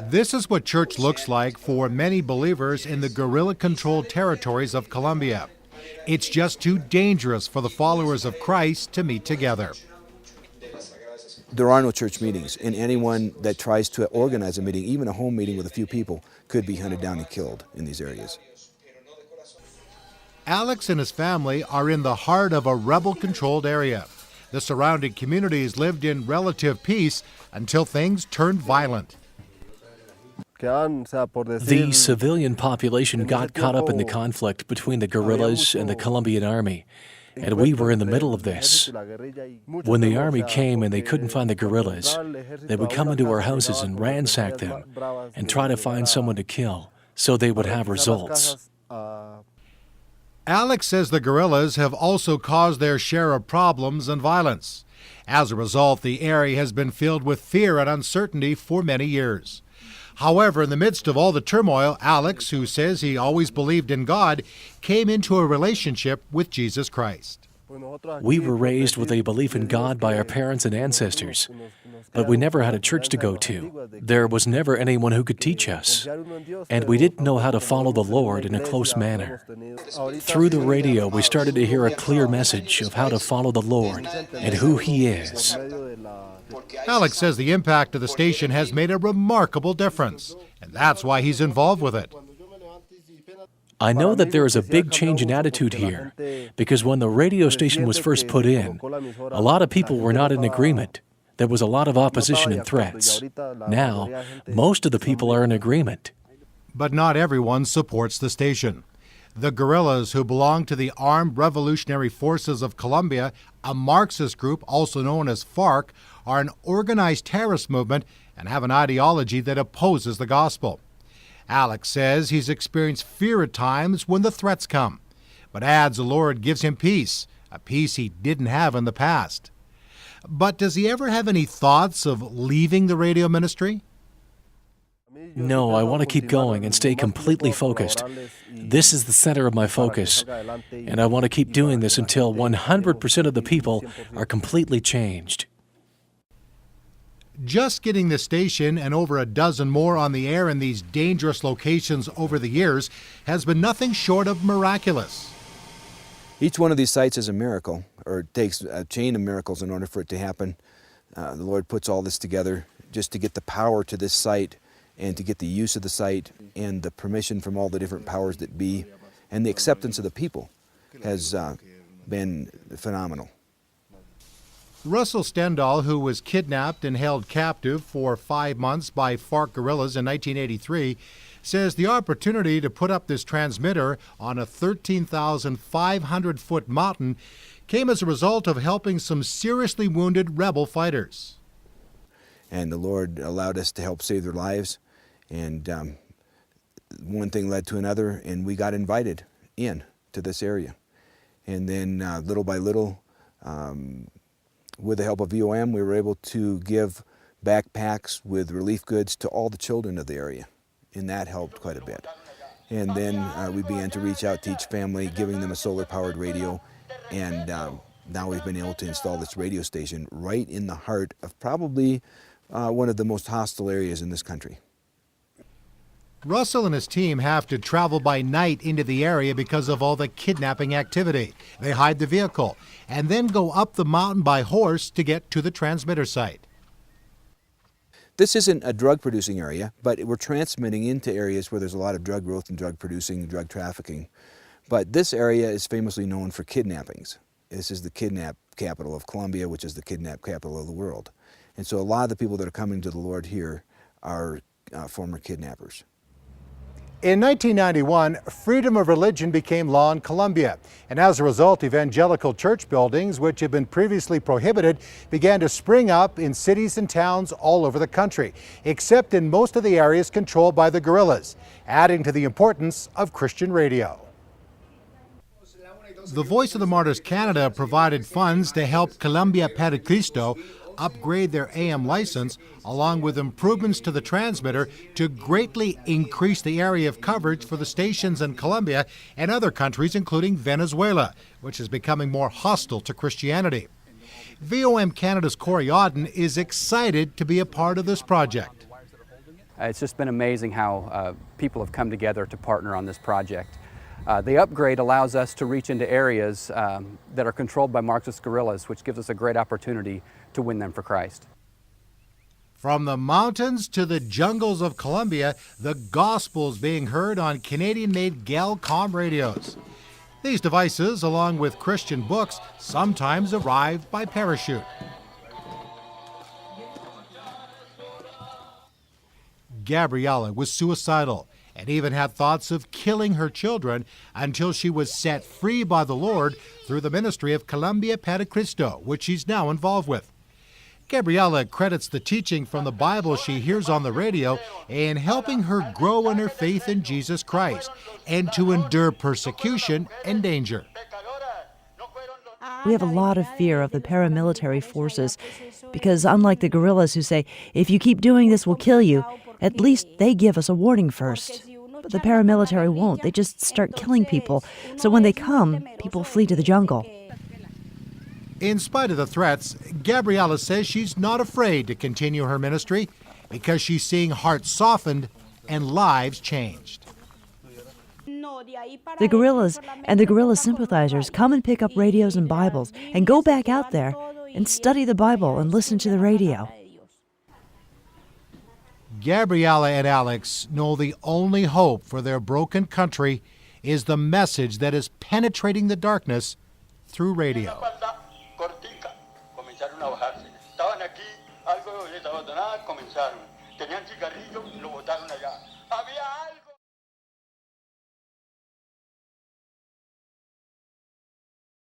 This is what church looks like for many believers in the guerrilla-controlled territories of Colombia. It's just too dangerous for the followers of Christ to meet together. There are no church meetings, and anyone that tries to organize a meeting, even a home meeting with a few people, could be hunted down and killed in these areas. Alex and his family are in the heart of a rebel-controlled area. The surrounding communities lived in relative peace until things turned violent. The civilian population got caught up in the conflict between the guerrillas and the Colombian army, and we were in the middle of this. When the army came and they couldn't find the guerrillas, they would come into our houses and ransack them and try to find someone to kill so they would have results. Alex says the guerrillas have also caused their share of problems and violence. As a result, the area has been filled with fear and uncertainty for many years. However, in the midst of all the turmoil, Alex, who says he always believed in God, came into a relationship with Jesus Christ. We were raised with a belief in God by our parents and ancestors, but we never had a church to go to. There was never anyone who could teach us, and we didn't know how to follow the Lord in a close manner. Through the radio, we started to hear a clear message of how to follow the Lord and who He is. Alex says the impact of the station has made a remarkable difference, and that's why he's involved with it. I know that there is a big change in attitude here, because when the radio station was first put in, a lot of people were not in agreement. There was a lot of opposition and threats. Now, most of the people are in agreement. But not everyone supports the station. The guerrillas, who belong to the Armed Revolutionary Forces of Colombia, a Marxist group also known as FARC, are an organized terrorist movement and have an ideology that opposes the gospel. Alex says he's experienced fear at times when the threats come, but adds the Lord gives him peace, a peace he didn't have in the past. But does he ever have any thoughts of leaving the radio ministry? No, I want to keep going and stay completely focused. This is the center of my focus, and I want to keep doing this until 100% of the people are completely changed. Just getting the station and over a dozen more on the air in these dangerous locations over the years has been nothing short of miraculous. Each one of these sites is a miracle, or it takes a chain of miracles in order for it to happen. The Lord puts all this together just to get the power to this site and to get the use of the site and the permission from all the different powers that be, and the acceptance of the people has been phenomenal. Russell Stendhal, who was kidnapped and held captive for 5 months by FARC guerrillas in 1983, says the opportunity to put up this transmitter on a 13,500-foot mountain came as a result of helping some seriously wounded rebel fighters. And the Lord allowed us to help save their lives, and one thing led to another, and we got invited in to this area. And then little by little, with the help of VOM, we were able to give backpacks with relief goods to all the children of the area, and that helped quite a bit. And then we began to reach out to each family, giving them a solar-powered radio, and now we've been able to install this radio station right in the heart of probably one of the most hostile areas in this country. Russell and his team have to travel by night into the area because of all the kidnapping activity. They hide the vehicle and then go up the mountain by horse to get to the transmitter site. This isn't a drug-producing area, but we're transmitting into areas where there's a lot of drug growth and drug producing and drug trafficking. But this area is famously known for kidnappings. This is the kidnap capital of Colombia, which is the kidnap capital of the world. And so a lot of the people that are coming to the Lord here are former kidnappers. In 1991, freedom of religion became law in Colombia, and as a result, evangelical church buildings, which had been previously prohibited, began to spring up in cities and towns all over the country, except in most of the areas controlled by the guerrillas, adding to the importance of Christian radio. The Voice of the Martyrs Canada provided funds to help Colombia Per Cristo upgrade their AM license, along with improvements to the transmitter to greatly increase the area of coverage for the stations in Colombia and other countries, including Venezuela, which is becoming more hostile to Christianity. VOM Canada's Corey Auden is excited to be a part of this project. It's just been amazing how people have come together to partner on this project. The upgrade allows us to reach into areas that are controlled by Marxist guerrillas, which gives us a great opportunity to win them for Christ. From the mountains to the jungles of Colombia, the gospel is being heard on Canadian-made Galcom radios. These devices, along with Christian books, sometimes arrive by parachute. Gabriella was suicidal and even had thoughts of killing her children until she was set free by the Lord through the ministry of Colombia para Cristo, which she's now involved with. Gabriella credits the teaching from the Bible she hears on the radio in helping her grow in her faith in Jesus Christ and to endure persecution and danger. We have a lot of fear of the paramilitary forces because unlike the guerrillas who say, if you keep doing this, we'll kill you, at least they give us a warning first. But the paramilitary won't. They just start killing people. So when they come, people flee to the jungle. In spite of the threats, Gabriella says she's not afraid to continue her ministry because she's seeing hearts softened and lives changed. The guerrillas and the guerrilla sympathizers come and pick up radios and Bibles and go back out there and study the Bible and listen to the radio. Gabriella and Alex know the only hope for their broken country is the message that is penetrating the darkness through radio. Estaban aquí, algo les abandonaban, comenzaron. Tenían cigarrillos, lo botaron allá. Había algo.